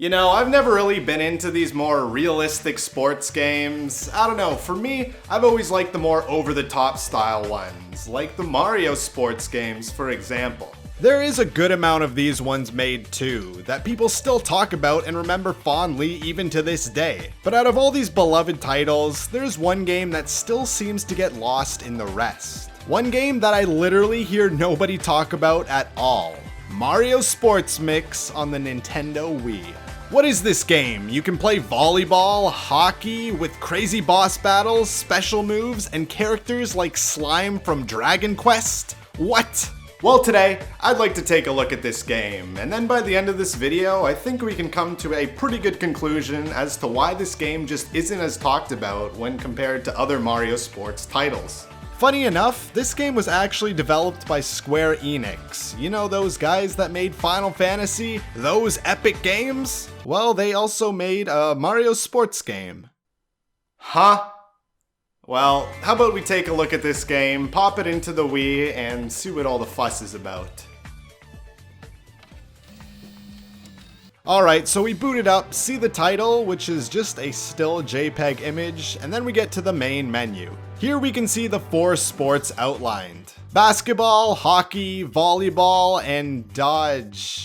You know, I've never really been into these more realistic sports games. I don't know, for me, I've always liked the more over-the-top style ones, like the Mario sports games, for example. There is a good amount of these ones made too, that people still talk about and remember fondly even to this day. But out of all these beloved titles, there's one game that still seems to get lost in the rest. One game that I literally hear nobody talk about at all. Mario Sports Mix on the Nintendo Wii. What is this game? You can play volleyball, hockey, with crazy boss battles, special moves, and characters like Slime from Dragon Quest? What? Well, today, I'd like to take a look at this game, and then by the end of this video, I think we can come to a pretty good conclusion as to why this game just isn't as talked about when compared to other Mario sports titles. Funny enough, this game was actually developed by Square Enix. You know those guys that made Final Fantasy? Those epic games? Well, they also made a Mario sports game. Huh? Well, how about we take a look at this game, pop it into the Wii, and see what all the fuss is about. Alright, so we boot it up, see the title, which is just a still JPEG image, and then we get to the main menu. Here we can see the 4 sports outlined. Basketball, hockey, volleyball, and dodgeball?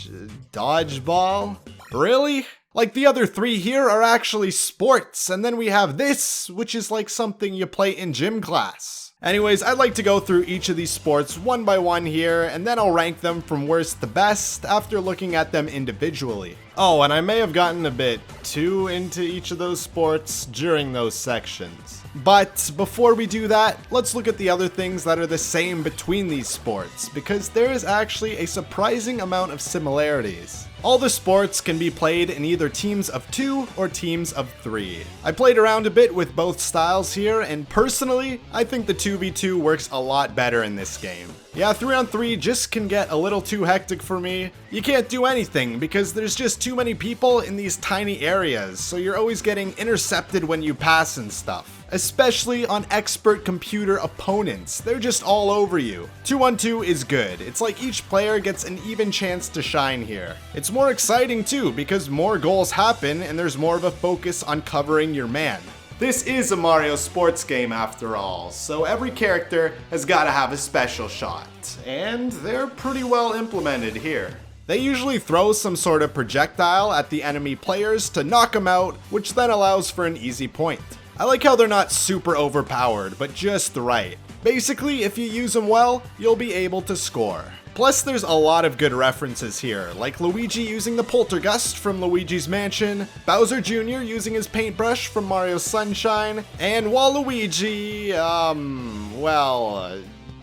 Really? Like the other 3 here are actually sports, and then we have this, which is like something you play in gym class. Anyways, I'd like to go through each of these sports one by one here, and then I'll rank them from worst to best after looking at them individually. Oh, and I may have gotten a bit too into each of those sports during those sections. But before we do that, let's look at the other things that are the same between these sports, because there is actually a surprising amount of similarities. All the sports can be played in either teams of 2 or teams of 3. I played around a bit with both styles here, and personally, I think the 2v2 works a lot better in this game. Yeah, 3-on-3 just can get a little too hectic for me. You can't do anything because there's just too many people in these tiny areas, so you're always getting intercepted when you pass and stuff. Especially on expert computer opponents, they're just all over you. 2-on-2 is good, it's like each player gets an even chance to shine here. It's more exciting too because more goals happen and there's more of a focus on covering your man. This is a Mario sports game after all, so every character has got to have a special shot, and they're pretty well implemented here. They usually throw some sort of projectile at the enemy players to knock them out, which then allows for an easy point. I like how they're not super overpowered, but just right. Basically, if you use them well, you'll be able to score. Plus, there's a lot of good references here, like Luigi using the Poltergust from Luigi's Mansion, Bowser Jr. using his paintbrush from Mario Sunshine, and Waluigi,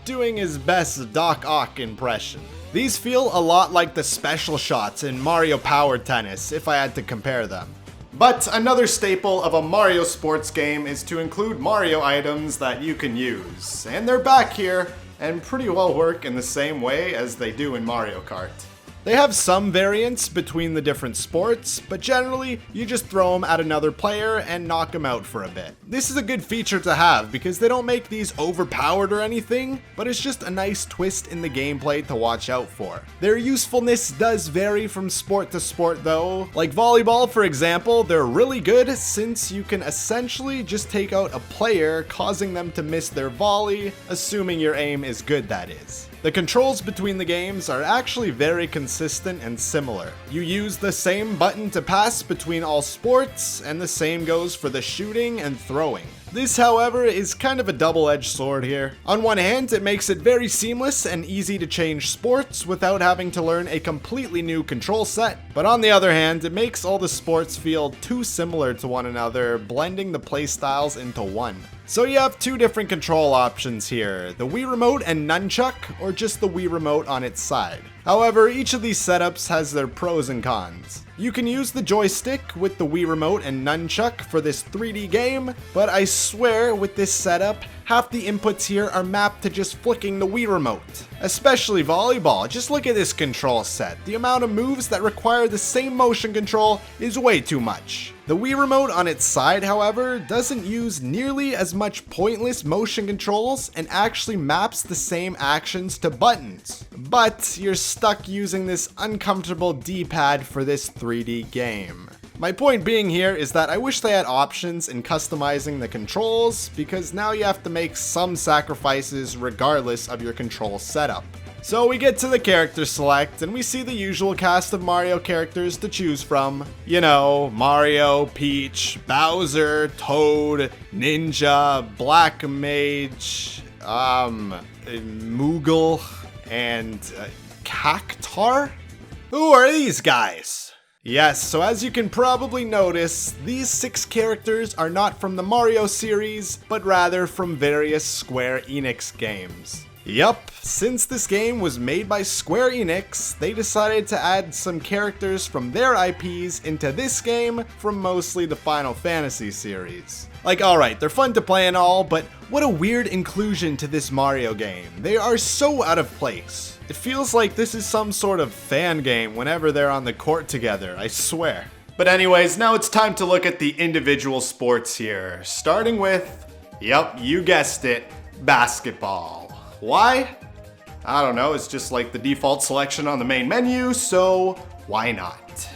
doing his best Doc Ock impression. These feel a lot like the special shots in Mario Power Tennis, if I had to compare them. But another staple of a Mario sports game is to include Mario items that you can use, and they're back here, and pretty well work in the same way as they do in Mario Kart. They have some variance between the different sports, but generally, you just throw them at another player and knock them out for a bit. This is a good feature to have because they don't make these overpowered or anything, but it's just a nice twist in the gameplay to watch out for. Their usefulness does vary from sport to sport though. Like volleyball, for example, they're really good since you can essentially just take out a player, causing them to miss their volley, assuming your aim is good, that is. The controls between the games are actually very consistent and similar. You use the same button to pass between all sports, and the same goes for the shooting and throwing. This, however, is kind of a double-edged sword here. On one hand, it makes it very seamless and easy to change sports without having to learn a completely new control set, but on the other hand, it makes all the sports feel too similar to one another, blending the playstyles into one. So you have 2 different control options here, the Wii Remote and Nunchuck, or just the Wii Remote on its side. However, each of these setups has their pros and cons. You can use the joystick with the Wii Remote and Nunchuck for this 3D game, but I swear with this setup, half the inputs here are mapped to just flicking the Wii Remote. Especially volleyball, just look at this control set. The amount of moves that require the same motion control is way too much. The Wii Remote on its side, however, doesn't use nearly as much pointless motion controls and actually maps the same actions to buttons. But you're stuck using this uncomfortable D-pad for this 3D game. My point being here is that I wish they had options in customizing the controls, because now you have to make some sacrifices regardless of your control setup. So we get to the character select, and we see the usual cast of Mario characters to choose from. You know, Mario, Peach, Bowser, Toad, Ninja, Black Mage, Moogle, and Cactar? Who are these guys? Yes, so as you can probably notice, these 6 characters are not from the Mario series, but rather from various Square Enix games. Yup, since this game was made by Square Enix, they decided to add some characters from their IPs into this game from mostly the Final Fantasy series. Like, alright, they're fun to play and all, but what a weird inclusion to this Mario game. They are so out of place. It feels like this is some sort of fan game whenever they're on the court together, I swear. But anyways, now it's time to look at the individual sports here, starting with, yup, you guessed it, basketball. Why? I don't know, it's just like the default selection on the main menu, so why not?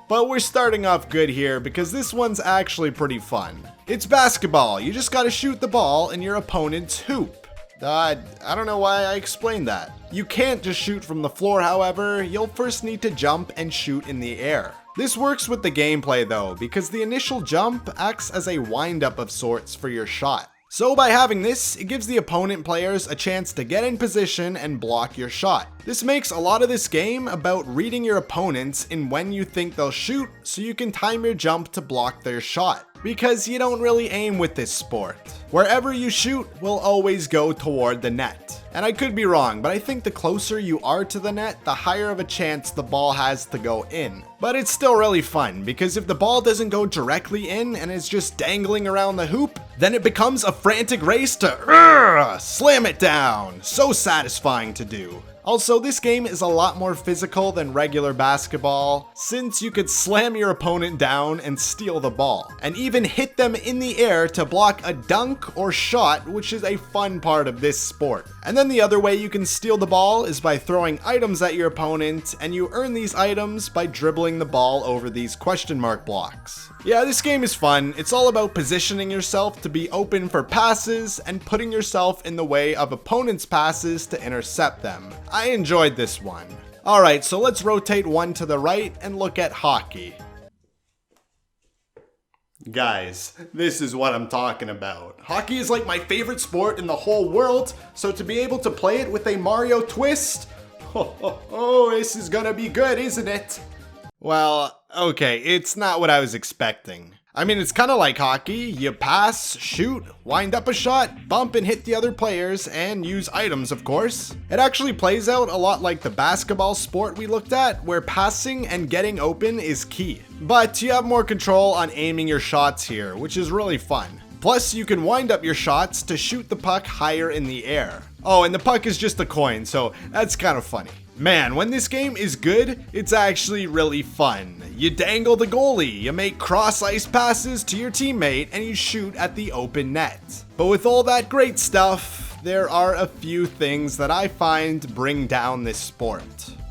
But we're starting off good here because this one's actually pretty fun. It's basketball, you just gotta shoot the ball in your opponent's hoop. I don't know why I explained that. You can't just shoot from the floor, however, you'll first need to jump and shoot in the air. This works with the gameplay though, because the initial jump acts as a wind-up of sorts for your shot. So by having this, it gives the opponent players a chance to get in position and block your shot. This makes a lot of this game about reading your opponents in when you think they'll shoot, so you can time your jump to block their shot. Because you don't really aim with this sport. Wherever you shoot will always go toward the net. And I could be wrong, but I think the closer you are to the net, the higher of a chance the ball has to go in. But it's still really fun, because if the ball doesn't go directly in and is just dangling around the hoop, then it becomes a frantic race to slam it down. So satisfying to do. Also, this game is a lot more physical than regular basketball, since you could slam your opponent down and steal the ball, and even hit them in the air to block a dunk or shot, which is a fun part of this sport. And then the other way you can steal the ball is by throwing items at your opponent, and you earn these items by dribbling the ball over these question mark blocks. Yeah, this game is fun. It's all about positioning yourself to be open for passes and putting yourself in the way of opponents' passes to intercept them. I enjoyed this one. Alright, so let's rotate one to the right and look at hockey. Guys, this is what I'm talking about. Hockey is like my favorite sport in the whole world, so to be able to play it with a Mario twist, this is gonna be good, isn't it? Well, okay, it's not what I was expecting. I mean, it's kind of like hockey. You pass, shoot, wind up a shot, bump and hit the other players, and use items, of course. It actually plays out a lot like the basketball sport we looked at, where passing and getting open is key. But you have more control on aiming your shots here, which is really fun. Plus, you can wind up your shots to shoot the puck higher in the air. Oh, and the puck is just a coin, so that's kind of funny. Man, when this game is good, it's actually really fun. You dangle the goalie, you make cross-ice passes to your teammate, and you shoot at the open net. But with all that great stuff, there are a few things that I find bring down this sport.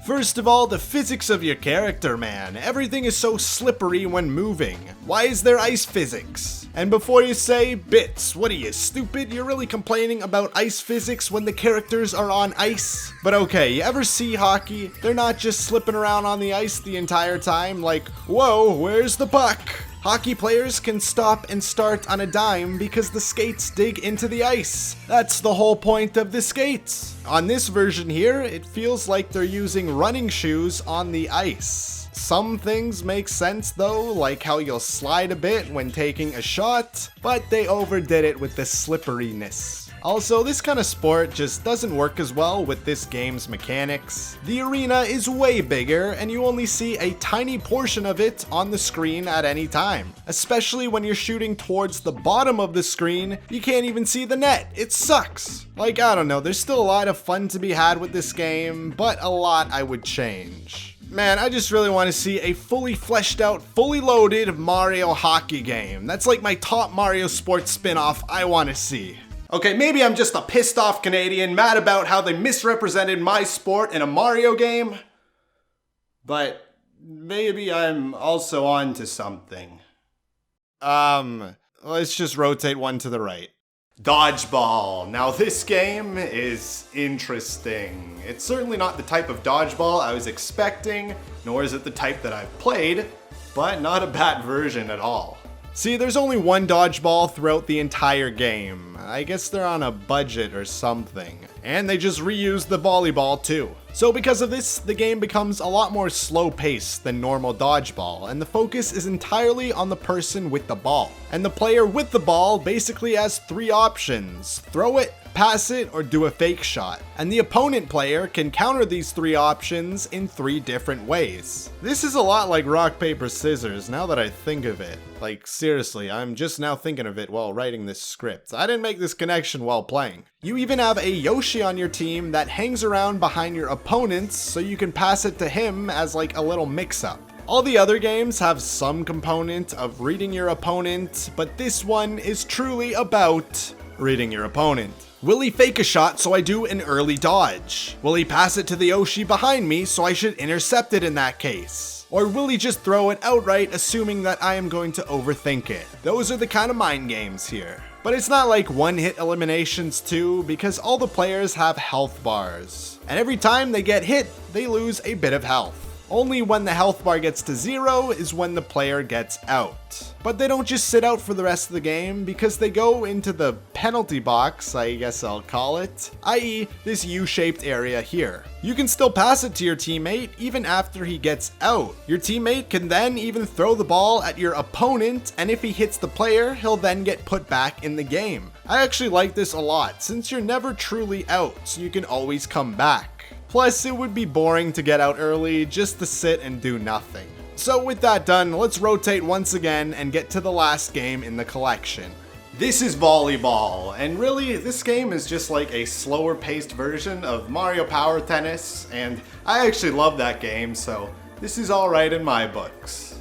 First of all, the physics of your character, man. Everything is so slippery when moving. Why is there ice physics? And before you say, Bits, what are you, stupid? You're really complaining about ice physics when the characters are on ice? But okay, you ever see hockey? They're not just slipping around on the ice the entire time, like, whoa, where's the puck? Hockey players can stop and start on a dime because the skates dig into the ice. That's the whole point of the skates. On this version here, it feels like they're using running shoes on the ice. Some things make sense though, like how you'll slide a bit when taking a shot, but they overdid it with the slipperiness. Also, this kind of sport just doesn't work as well with this game's mechanics. The arena is way bigger, and you only see a tiny portion of it on the screen at any time. Especially when you're shooting towards the bottom of the screen, you can't even see the net. It sucks. Like, I don't know, there's still a lot of fun to be had with this game, but a lot I would change. Man, I just really want to see a fully fleshed out, fully loaded Mario hockey game. That's like my top Mario sports spin-off I want to see. Okay, maybe I'm just a pissed off Canadian mad about how they misrepresented my sport in a Mario game. But maybe I'm also on to something. Let's just rotate one to the right. Dodgeball. Now this game is interesting. It's certainly not the type of dodgeball I was expecting, nor is it the type that I've played, but not a bad version at all. See, there's only one dodgeball throughout the entire game. I guess they're on a budget or something. And they just reused the volleyball too. So because of this, the game becomes a lot more slow-paced than normal dodgeball, and the focus is entirely on the person with the ball. And the player with the ball basically has three options: throw it, pass it, or do a fake shot. And the opponent player can counter these three options in three different ways. This is a lot like rock, paper, scissors now that I think of it. Like seriously, I'm just now thinking of it while writing this script. I didn't make this connection while playing. You even have a Yoshi on your team that hangs around behind your opponents so you can pass it to him as like a little mix-up. All the other games have some component of reading your opponent, but this one is truly about reading your opponent. Will he fake a shot so I do an early dodge? Will he pass it to the Yoshi behind me so I should intercept it in that case? Or will he just throw it outright assuming that I am going to overthink it? Those are the kind of mind games here. But it's not like one-hit eliminations too, because all the players have health bars. And every time they get hit, they lose a bit of health. Only when the health bar gets to 0 is when the player gets out. But they don't just sit out for the rest of the game, because they go into the penalty box, I guess I'll call it, i.e. this U-shaped area here. You can still pass it to your teammate even after he gets out. Your teammate can then even throw the ball at your opponent, and if he hits the player, he'll then get put back in the game. I actually like this a lot, since you're never truly out, so you can always come back. Plus, it would be boring to get out early just to sit and do nothing. So with that done, let's rotate once again and get to the last game in the collection. This is Volleyball, and really, this game is just like a slower paced version of Mario Power Tennis, and I actually love that game, so this is alright in my books.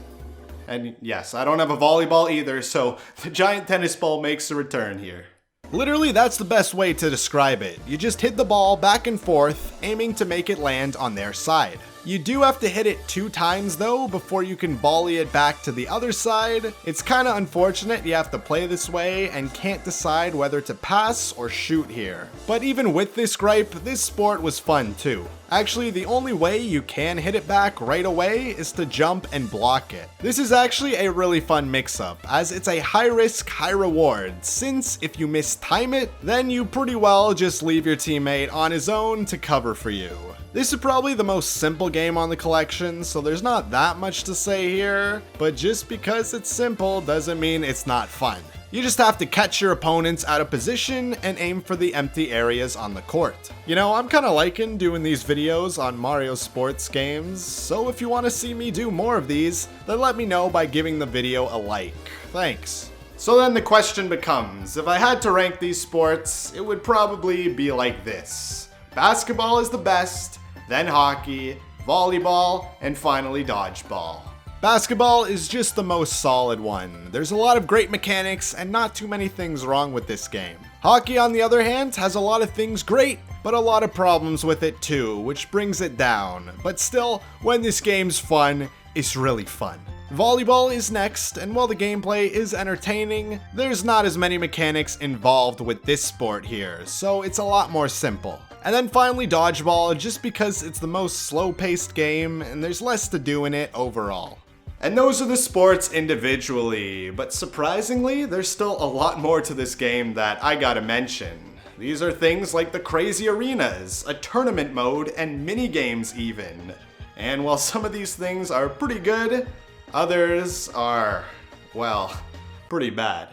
And yes, I don't have a volleyball either, so the giant tennis ball makes a return here. Literally, that's the best way to describe it. You just hit the ball back and forth, aiming to make it land on their side. You do have to hit it 2 times though before you can volley it back to the other side. It's kinda unfortunate you have to play this way and can't decide whether to pass or shoot here. But even with this gripe, this sport was fun too. Actually, the only way you can hit it back right away is to jump and block it. This is actually a really fun mix-up, as it's a high risk, high reward, since if you mistime it, then you pretty well just leave your teammate on his own to cover for you. This is probably the most simple game on the collection, so there's not that much to say here, but just because it's simple doesn't mean it's not fun. You just have to catch your opponents out of position and aim for the empty areas on the court. You know, I'm kinda liking doing these videos on Mario sports games, so if you want to see me do more of these, then let me know by giving the video a like. Thanks. So then the question becomes, if I had to rank these sports, it would probably be like this. Basketball is the best, then hockey, volleyball, and finally dodgeball. Basketball is just the most solid one. There's a lot of great mechanics and not too many things wrong with this game. Hockey, on the other hand, has a lot of things great, but a lot of problems with it too, which brings it down. But still, when this game's fun, it's really fun. Volleyball is next, and while the gameplay is entertaining, there's not as many mechanics involved with this sport here, so it's a lot more simple. And then finally dodgeball, just because it's the most slow-paced game and there's less to do in it overall. And those are the sports individually, but surprisingly, there's still a lot more to this game that I gotta mention. These are things like the crazy arenas, a tournament mode, and mini-games even. And while some of these things are pretty good, others are, well, pretty bad.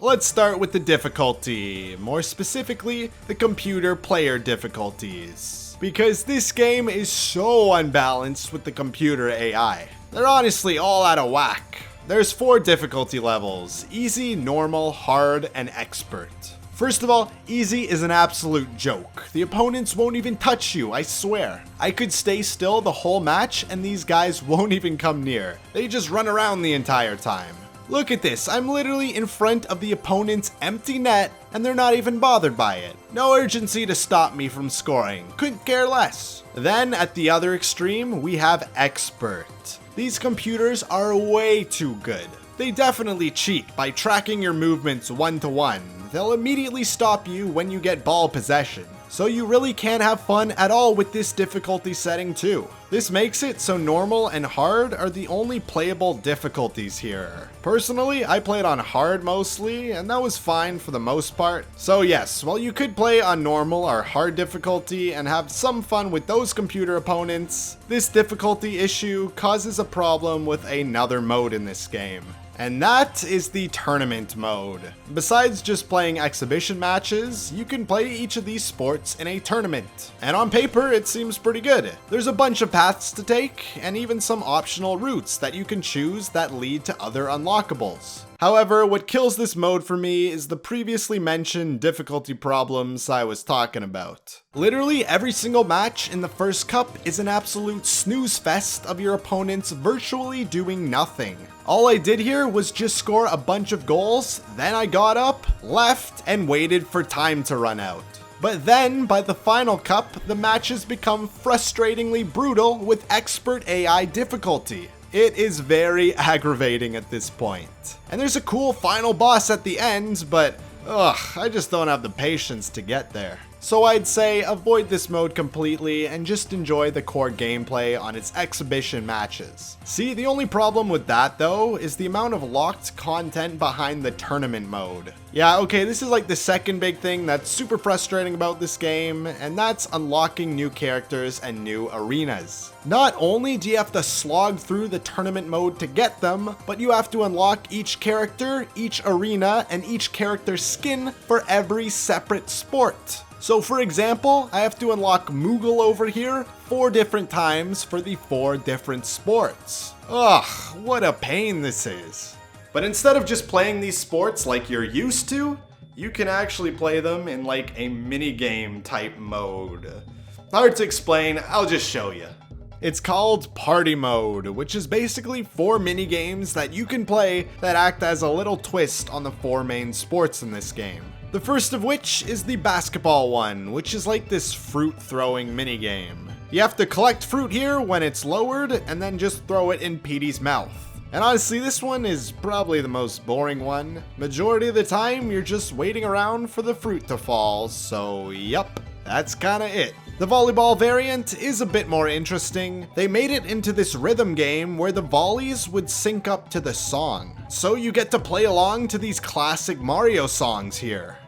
Let's start with the difficulty, more specifically, the computer player difficulties. Because this game is so unbalanced with the computer AI. They're honestly all out of whack. There's 4 difficulty levels: easy, normal, hard, and expert. First of all, easy is an absolute joke. The opponents won't even touch you, I swear. I could stay still the whole match and these guys won't even come near. They just run around the entire time. Look at this, I'm literally in front of the opponent's empty net and they're not even bothered by it. No urgency to stop me from scoring, couldn't care less. Then at the other extreme, we have expert. These computers are way too good. They definitely cheat by tracking your movements one-to-one. They'll immediately stop you when you get ball possession. So you really can't have fun at all with this difficulty setting too. This makes it so normal and hard are the only playable difficulties here. Personally, I played on hard mostly, and that was fine for the most part. So yes, while you could play on normal or hard difficulty and have some fun with those computer opponents, this difficulty issue causes a problem with another mode in this game. And that is the tournament mode. Besides just playing exhibition matches, you can play each of these sports in a tournament. And on paper, it seems pretty good. There's a bunch of paths to take, and even some optional routes that you can choose that lead to other unlockables. However, what kills this mode for me is the previously mentioned difficulty problems I was talking about. Literally every single match in the first cup is an absolute snooze fest of your opponents virtually doing nothing. All I did here was just score a bunch of goals, then I got up, left, and waited for time to run out. But then, by the final cup, the matches become frustratingly brutal with expert AI difficulty. It is very aggravating at this point. And there's a cool final boss at the end, but I just don't have the patience to get there. So I'd say avoid this mode completely and just enjoy the core gameplay on its exhibition matches. See, the only problem with that though is the amount of locked content behind the tournament mode. Yeah, okay, this is like the second big thing that's super frustrating about this game, and that's unlocking new characters and new arenas. Not only do you have to slog through the tournament mode to get them, but you have to unlock each character, each arena, and each character's skin for every separate sport. So for example, I have to unlock Moogle over here 4 different times for the 4 different sports. Ugh, what a pain this is. But instead of just playing these sports like you're used to, you can actually play them in like a mini-game type mode. Hard to explain, I'll just show you. It's called Party Mode, which is basically 4 mini-games that you can play that act as a little twist on the 4 main sports in this game. The first of which is the basketball one, which is like this fruit throwing minigame. You have to collect fruit here when it's lowered and then just throw it in Petey's mouth. And honestly, this one is probably the most boring one. Majority of the time, you're just waiting around for the fruit to fall, so yup, that's kinda it. The volleyball variant is a bit more interesting. They made it into this rhythm game where the volleys would sync up to the song. So you get to play along to these classic Mario songs here.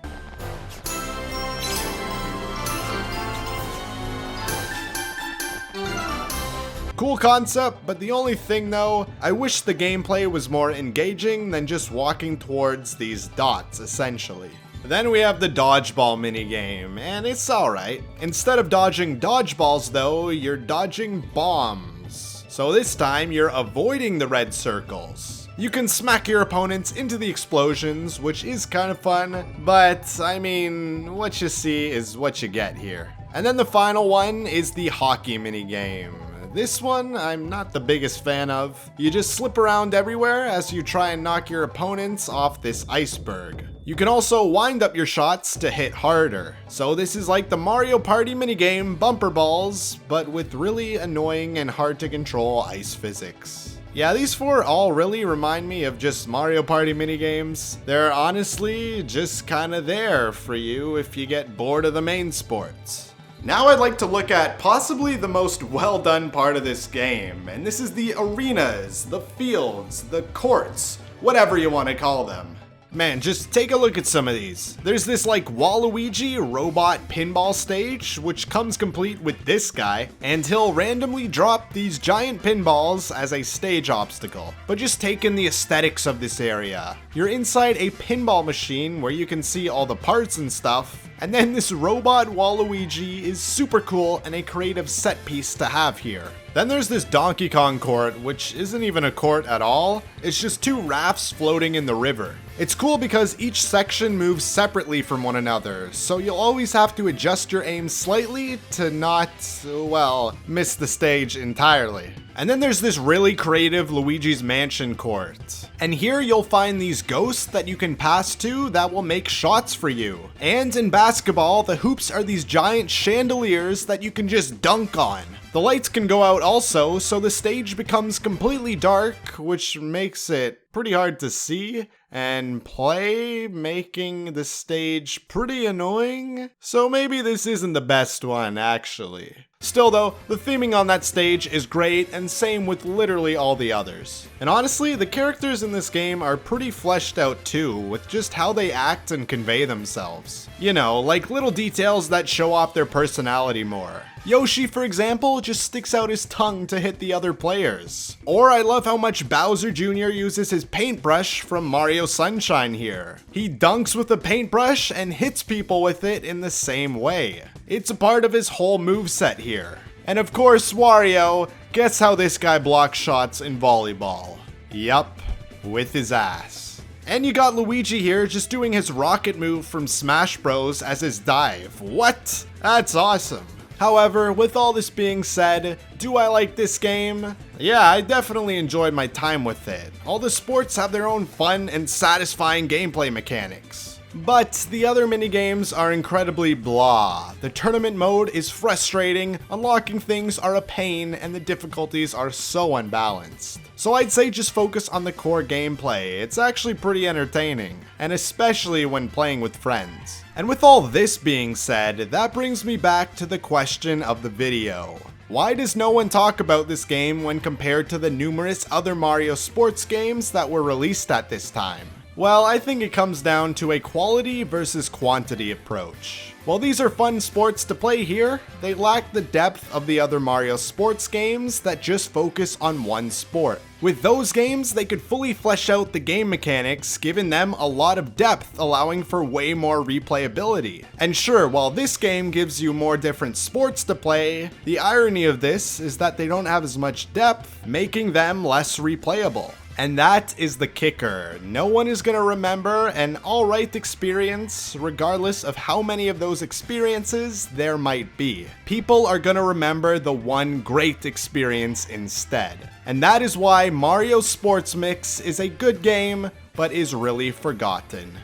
Cool concept, but the only thing though, I wish the gameplay was more engaging than just walking towards these dots, essentially. Then we have the Dodgeball minigame, and it's alright. Instead of dodging dodgeballs though, you're dodging bombs. So this time you're avoiding the red circles. You can smack your opponents into the explosions, which is kind of fun, but I mean, what you see is what you get here. And then the final one is the hockey minigame. This one, I'm not the biggest fan of. You just slip around everywhere as you try and knock your opponents off this iceberg. You can also wind up your shots to hit harder. So this is like the Mario Party minigame Bumper Balls, but with really annoying and hard to control ice physics. Yeah, these 4 all really remind me of just Mario Party minigames. They're honestly just kinda there for you if you get bored of the main sports. Now I'd like to look at possibly the most well done part of this game, and this is the arenas, the fields, the courts, whatever you want to call them. Man, just take a look at some of these. There's this like Waluigi robot pinball stage, which comes complete with this guy, and he'll randomly drop these giant pinballs as a stage obstacle. But just take in the aesthetics of this area. You're inside a pinball machine where you can see all the parts and stuff, and then this robot Waluigi is super cool and a creative set piece to have here. Then there's this Donkey Kong court, which isn't even a court at all. It's just two rafts floating in the river. It's cool because each section moves separately from one another, so you'll always have to adjust your aim slightly to not, well, miss the stage entirely. And then there's this really creative Luigi's Mansion court. And here you'll find these ghosts that you can pass to that will make shots for you. And in basketball, the hoops are these giant chandeliers that you can just dunk on. The lights can go out also, so the stage becomes completely dark, which makes it pretty hard to see and play, making the stage pretty annoying. So maybe this isn't the best one, actually. Still though, the theming on that stage is great, and same with literally all the others. And honestly, the characters in this game are pretty fleshed out too, with just how they act and convey themselves. You know, like little details that show off their personality more. Yoshi, for example, just sticks out his tongue to hit the other players. Or I love how much Bowser Jr. uses his paintbrush from Mario Sunshine here. He dunks with a paintbrush and hits people with it in the same way. It's a part of his whole moveset here. And of course, Wario, guess how this guy blocks shots in volleyball? Yup, with his ass. And you got Luigi here just doing his rocket move from Smash Bros as his dive. What? That's awesome. However, with all this being said, do I like this game? Yeah, I definitely enjoyed my time with it. All the sports have their own fun and satisfying gameplay mechanics. But the other minigames are incredibly blah. The tournament mode is frustrating, unlocking things are a pain, and the difficulties are so unbalanced. So I'd say just focus on the core gameplay. It's actually pretty entertaining, and especially when playing with friends. And with all this being said, that brings me back to the question of the video. Why does no one talk about this game when compared to the numerous other Mario sports games that were released at this time? Well, I think it comes down to a quality versus quantity approach. While these are fun sports to play here, they lack the depth of the other Mario sports games that just focus on one sport. With those games, they could fully flesh out the game mechanics, giving them a lot of depth, allowing for way more replayability. And sure, while this game gives you more different sports to play, the irony of this is that they don't have as much depth, making them less replayable. And that is the kicker. No one is gonna remember an alright experience, regardless of how many of those experiences there might be. People are gonna remember the one great experience instead. And that is why Mario Sports Mix is a good game, but is really forgotten.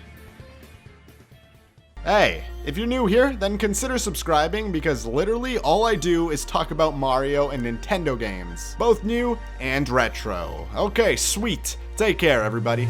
Hey, if you're new here, then consider subscribing because literally all I do is talk about Mario and Nintendo games, both new and retro. Okay, sweet. Take care, everybody.